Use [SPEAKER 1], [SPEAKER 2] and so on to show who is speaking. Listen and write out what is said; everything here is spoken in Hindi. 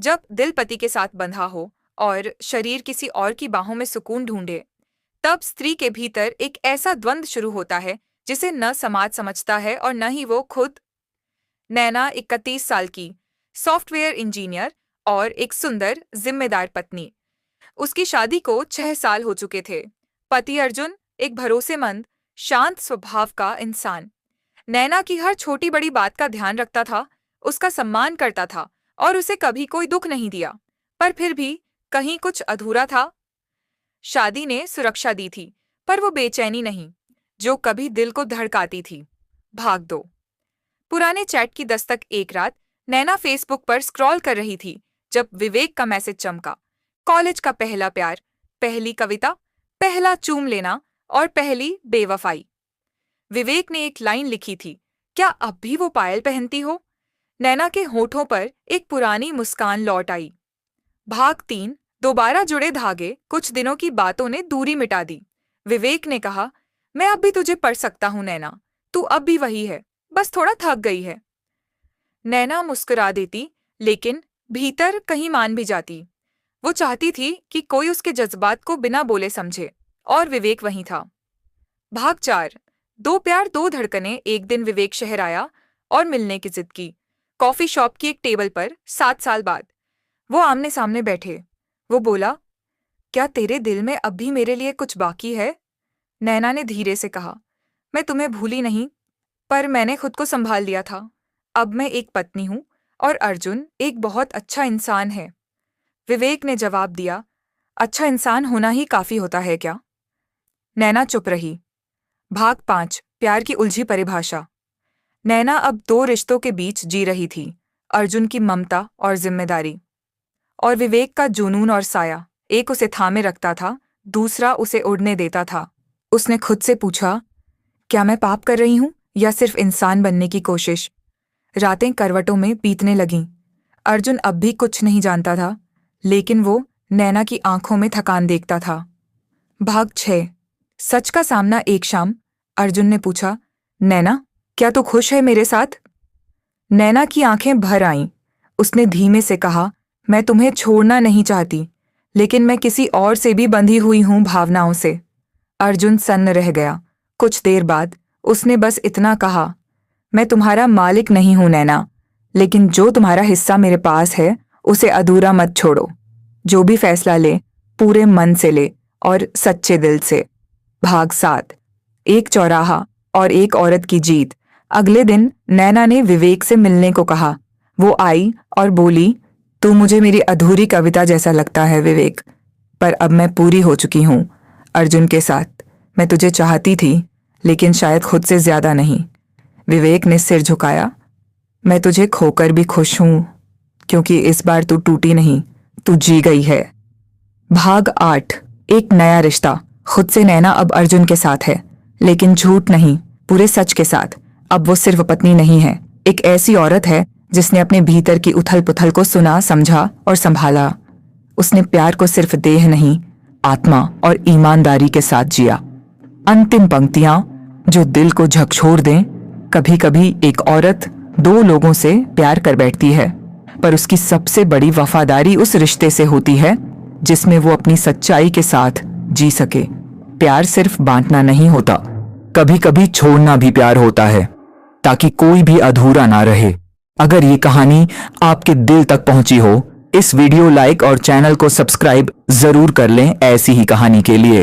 [SPEAKER 1] जब दिल पति के साथ बंधा हो और शरीर किसी और की बाहों में सुकून ढूंढे, तब स्त्री के भीतर एक ऐसा द्वंद्व शुरू होता है जिसे न समाज समझता है और न ही वो खुद। नैना 31 साल की, सॉफ्टवेयर इंजीनियर और एक सुंदर, जिम्मेदार पत्नी। उसकी शादी को 6 साल हो चुके थे। पति अर्जुन एक भरोसेमंद, शांत स्वभाव का इंसान। नैना की हर छोटी बड़ी बात का ध्यान रखता था, उसका सम्मान करता था और उसे कभी कोई दुख नहीं दिया। पर फिर भी कहीं कुछ अधूरा था। शादी ने सुरक्षा दी थी, पर वो बेचैनी नहीं, जो कभी दिल को धड़काती थी। भाग दो। पुराने चैट की दस्तक। एक रात नैना फेसबुक पर स्क्रॉल कर रही थी जब विवेक का मैसेज चमका। कॉलेज का पहला प्यार, पहली कविता, पहला चूम लेना और पहली बेवफाई। विवेक ने एक लाइन लिखी थी, क्या अब भी वो पायल पहनती हो? नैना के होठों पर एक पुरानी मुस्कान लौट आई। भाग 3। दोबारा जुड़े धागे। कुछ दिनों की बातों ने दूरी मिटा दी। विवेक ने कहा, मैं अब भी तुझे पढ़ सकता हूं नैना, तू अब भी वही है, बस थोड़ा थक गई है। नैना मुस्कुरा देती, लेकिन भीतर कहीं मान भी जाती। वो चाहती थी कि कोई उसके जज्बात को बिना बोले समझे, और विवेक वहीं था। भाग 4। दो प्यार दो धड़कनें। एक दिन विवेक शहर आया और मिलने की जिद की। कॉफी शॉप की एक टेबल पर 7 साल बाद वो आमने सामने बैठे। वो बोला, क्या तेरे दिल में अब भी मेरे लिए कुछ बाकी है? नैना ने धीरे से कहा, मैं तुम्हें भूली नहीं, पर मैंने खुद को संभाल लिया था। अब मैं एक पत्नी हूं और अर्जुन एक बहुत अच्छा इंसान है। विवेक ने जवाब दिया, अच्छा इंसान होना ही काफी होता है क्या? नैना चुप रही। भाग 5। प्यार की उलझी परिभाषा। नैना अब 2 रिश्तों के बीच जी रही थी, अर्जुन की ममता और जिम्मेदारी, और विवेक का जुनून और साया। एक उसे थामे रखता था, दूसरा उसे उड़ने देता था। उसने खुद से पूछा, क्या मैं पाप कर रही हूं या सिर्फ इंसान बनने की कोशिश? रातें करवटों में बीतने लगीं। अर्जुन अब भी कुछ नहीं जानता था, लेकिन वो नैना की आंखों में थकान देखता था। भाग 6। सच का सामना। एक शाम अर्जुन ने पूछा, नैना, क्या तू खुश है मेरे साथ? नैना की आंखें भर आईं। उसने धीमे से कहा, मैं तुम्हें छोड़ना नहीं चाहती, लेकिन मैं किसी और से भी बंधी हुई हूं, भावनाओं से। अर्जुन सन्न रह गया। कुछ देर बाद उसने बस इतना कहा, मैं तुम्हारा मालिक नहीं हूं नैना, लेकिन जो तुम्हारा हिस्सा मेरे पास है उसे अधूरा मत छोड़ो। जो भी फैसला ले, पूरे मन से ले और सच्चे दिल से। भाग 7। एक चौराहा और एक औरत की जीत। अगले दिन नैना ने विवेक से मिलने को कहा। वो आई और बोली, तू मुझे मेरी अधूरी कविता जैसा लगता है विवेक, पर अब मैं पूरी हो चुकी हूं अर्जुन के साथ। मैं तुझे चाहती थी, लेकिन शायद खुद से ज्यादा नहीं। विवेक ने सिर झुकाया। मैं तुझे खोकर भी खुश हूं, क्योंकि इस बार तू टूटी नहीं, तू जी गई है। भाग 8। एक नया रिश्ता। खुद से नैना अब अर्जुन के साथ है, लेकिन झूठ नहीं, पूरे सच के साथ। अब वो सिर्फ पत्नी नहीं है, एक ऐसी औरत है जिसने अपने भीतर की उथल पुथल को सुना, समझा और संभाला। उसने प्यार को सिर्फ देह नहीं, आत्मा और ईमानदारी के साथ जिया। अंतिम पंक्तियां जो दिल को झकझोर दें। कभी कभी एक औरत 2 लोगों से प्यार कर बैठती है, पर उसकी सबसे बड़ी वफादारी उस रिश्ते से होती है जिसमें वो अपनी सच्चाई के साथ जी सके। प्यार सिर्फ बांटना नहीं होता, कभी कभी छोड़ना भी प्यार होता है, ताकि कोई भी अधूरा ना रहे। अगर ये कहानी आपके दिल तक पहुंची हो, इस वीडियो लाइक और चैनल को सब्सक्राइब जरूर कर लें ऐसी ही कहानी के लिए।